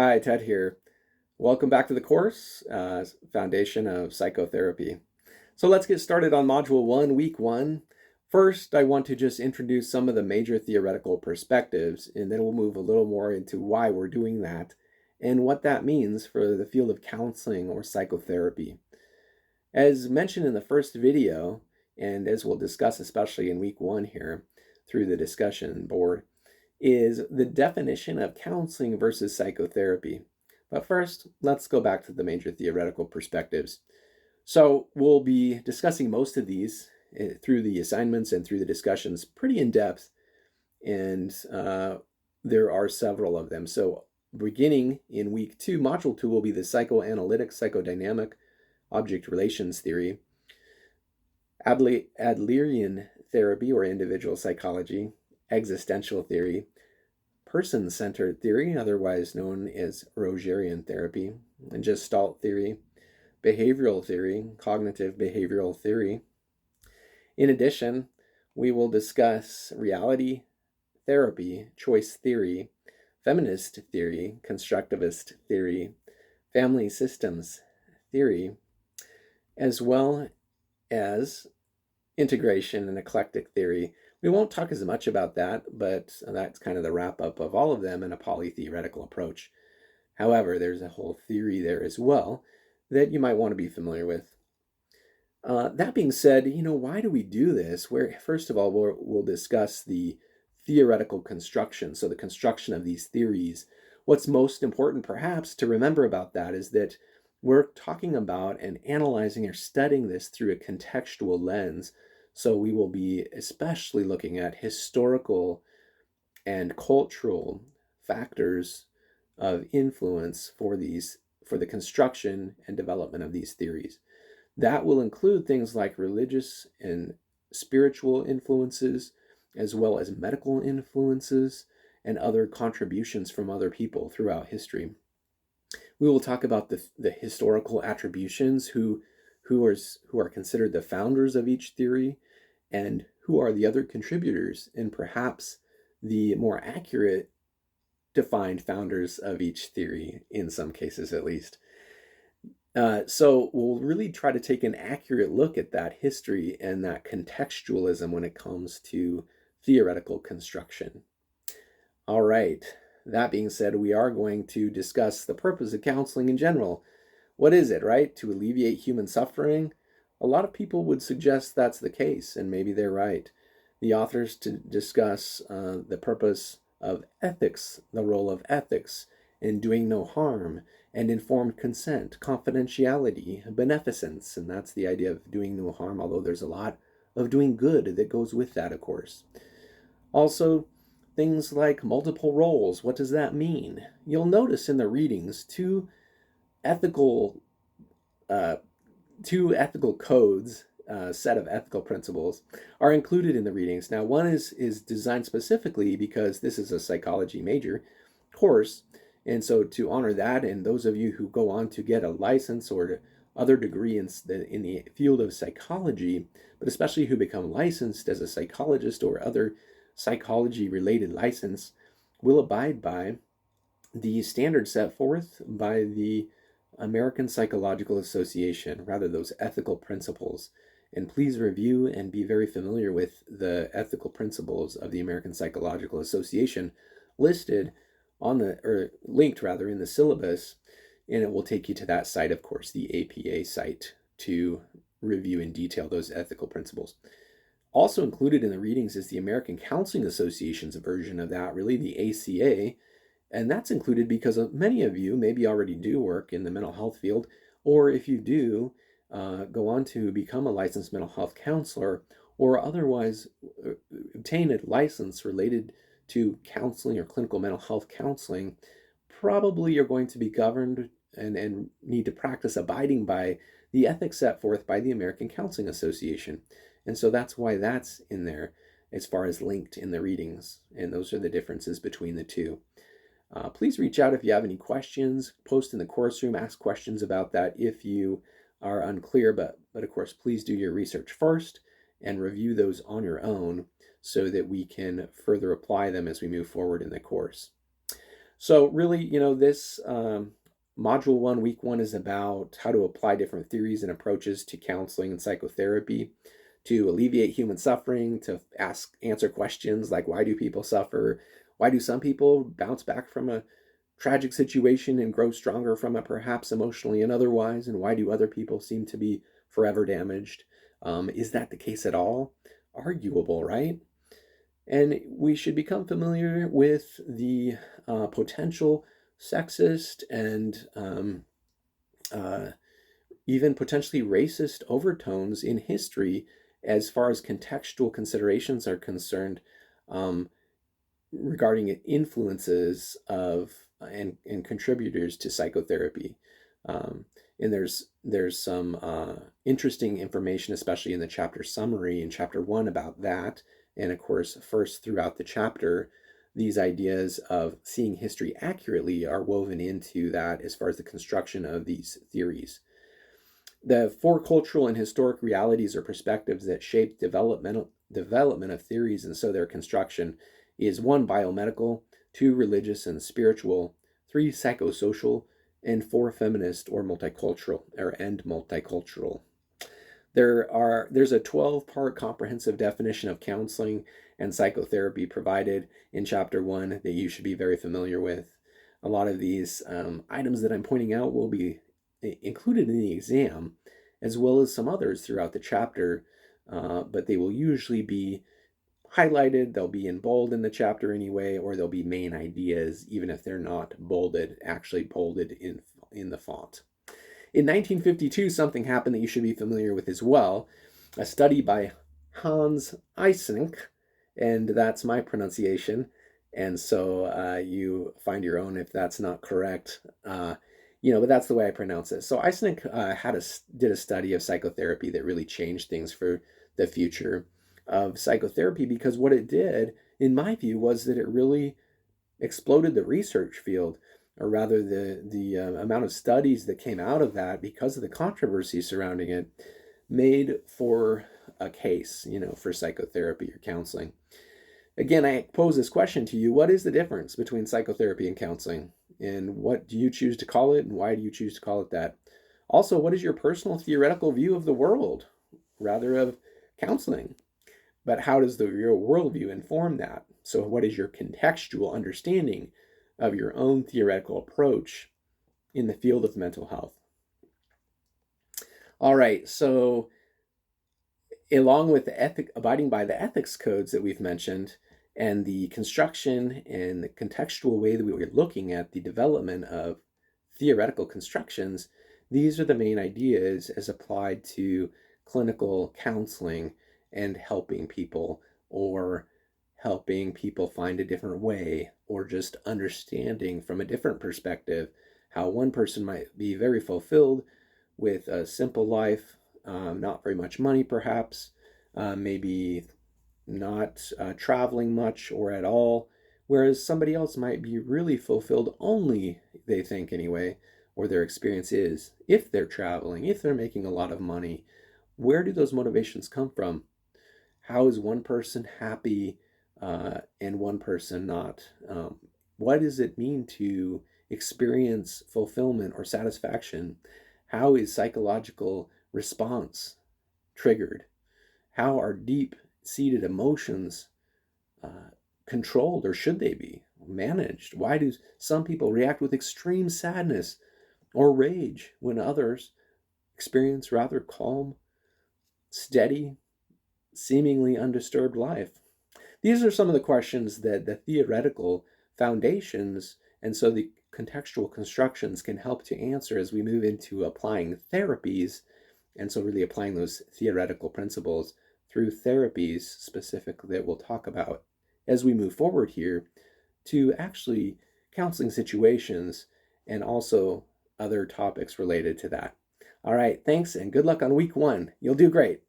Hi, Ted here. Welcome back to the course, Foundation of Psychotherapy. So let's get started on Module 1, Week 1. First, I want to just introduce some of the major theoretical perspectives, and then we'll move a little more into why we're doing that and what that means for the field of counseling or psychotherapy. As mentioned in the first video, and as we'll discuss especially in Week 1 here through the discussion board, is the definition of counseling versus psychotherapy. But first, let's go back to the major theoretical perspectives. So we'll be discussing most of these through the assignments and through the discussions pretty in depth, and there are several of them. So beginning in Week 2, Module 2 will be the psychoanalytic, psychodynamic, object relations theory, Adlerian therapy or individual psychology, existential theory, person-centered theory, otherwise known as Rogerian therapy, and Gestalt theory, behavioral theory, cognitive behavioral theory. In addition, we will discuss reality therapy, choice theory, feminist theory, constructivist theory, family systems theory, as well as integration and eclectic theory. We won't talk as much about that, but that's kind of the wrap up of all of them in a polytheoretical approach. However, there's a whole theory there as well that you might want to be familiar with. That being said, why do we do this? First of all, we'll discuss the theoretical construction, so the construction of these theories. What's most important, perhaps, to remember about that is that we're talking about and analyzing or studying this through a contextual lens. So we will be especially looking at historical and cultural factors of influence for the construction and development of these theories. That will include things like religious and spiritual influences, as well as medical influences and other contributions from other people throughout history. We will talk about the historical attributions, who are considered the founders of each theory, and who are the other contributors, and perhaps the more accurate defined founders of each theory, in some cases at least. So we'll really try to take an accurate look at that history and that contextualism when it comes to theoretical construction. All right. That being said, we are going to discuss the purpose of counseling in general. What is it, right? To alleviate human suffering? A lot of people would suggest that's the case, and maybe they're right. The authors to discuss the purpose of ethics, the role of ethics in doing no harm, and informed consent, confidentiality, beneficence, and that's the idea of doing no harm, although there's a lot of doing good that goes with that, of course. Also, things like multiple roles. What does that mean? You'll notice in the readings two ethical codes, set of ethical principles, are included in the readings. Now, one is designed specifically because this is a psychology major course, and so to honor that, and those of you who go on to get a license or other degree in the field of psychology, but especially who become licensed as a psychologist or other psychology-related license, will abide by the standards set forth by the American Psychological Association, rather those ethical principles. And please review and be very familiar with the ethical principles of the American Psychological Association listed linked in the syllabus, and it will take you to that site, of course, the APA site, to review in detail those ethical principles. Also included in the readings is the American Counseling Association's version of that, really the ACA, and that's included because many of you maybe already do work in the mental health field, or if you do, go on to become a licensed mental health counselor, or otherwise obtain a license related to counseling or clinical mental health counseling. Probably you're going to be governed and need to practice abiding by the ethics set forth by the American Counseling Association. And so that's why that's in there as far as linked in the readings. And those are the differences between the two. Please reach out if you have any questions. Post in the course room, ask questions about that if you are unclear. But of course, please do your research first and review those on your own so that we can further apply them as we move forward in the course. So really, this module one, week one is about how to apply different theories and approaches to counseling and psychotherapy to alleviate human suffering, to answer questions like why do people suffer? Why do some people bounce back from a tragic situation and grow stronger from it, perhaps emotionally and otherwise? And why do other people seem to be forever damaged? Is that the case at all? Arguable, right? And we should become familiar with the potential sexist and uh, even potentially racist overtones in history as far as contextual considerations are concerned, um, regarding influences of and contributors to psychotherapy. Um, and there's some interesting information, especially in the chapter summary in chapter one, about that. And of course, first throughout the chapter, these ideas of seeing history accurately are woven into that as far as the construction of these theories. The four cultural and historic realities or perspectives that shape development of theories and so their construction is one, biomedical, two, religious and spiritual, three, psychosocial, and four, feminist or multicultural and multicultural. There's a 12-part comprehensive definition of counseling and psychotherapy provided in chapter one that you should be very familiar with. A lot of these items that I'm pointing out will be included in the exam, as well as some others throughout the chapter, but they will usually be highlighted. They'll be in bold in the chapter anyway, or they'll be main ideas, even if they're not actually bolded in the font. In 1952, something happened that you should be familiar with as well. A study by Hans Eysenck, and that's my pronunciation. And so you find your own if that's not correct. But that's the way I pronounce it. So Eysenck did a study of psychotherapy that really changed things for the future of psychotherapy, because what it did, in my view, was that it really exploded the research field, or rather the amount of studies that came out of that because of the controversy surrounding it made for a case, for psychotherapy or counseling. Again, I pose this question to you: what is the difference between psychotherapy and counseling? And what do you choose to call it, and why do you choose to call it that? Also, what is your personal theoretical view of the world, rather of counseling? But how does your worldview inform that? So what is your contextual understanding of your own theoretical approach in the field of mental health? All right, so along with abiding by the ethics codes that we've mentioned, and the construction and the contextual way that we were looking at the development of theoretical constructions, these are the main ideas as applied to clinical counseling and helping people, or helping people find a different way, or just understanding from a different perspective how one person might be very fulfilled with a simple life, not very much money perhaps, maybe not traveling much or at all, whereas somebody else might be really fulfilled only, they think anyway, or their experience is, if they're traveling, if they're making a lot of money. Where do those motivations come from? How is one person happy and one person not? What does it mean to experience fulfillment or satisfaction? How is psychological response triggered? How are deep-seated emotions controlled, or should they be managed? Why do some people react with extreme sadness or rage when others experience rather calm, steady, seemingly undisturbed life? These are some of the questions that the theoretical foundations and so the contextual constructions can help to answer as we move into applying therapies, and so really applying those theoretical principles through therapies specifically that we'll talk about as we move forward here to actually counseling situations and also other topics related to that. All right, thanks and good luck on week one. You'll do great.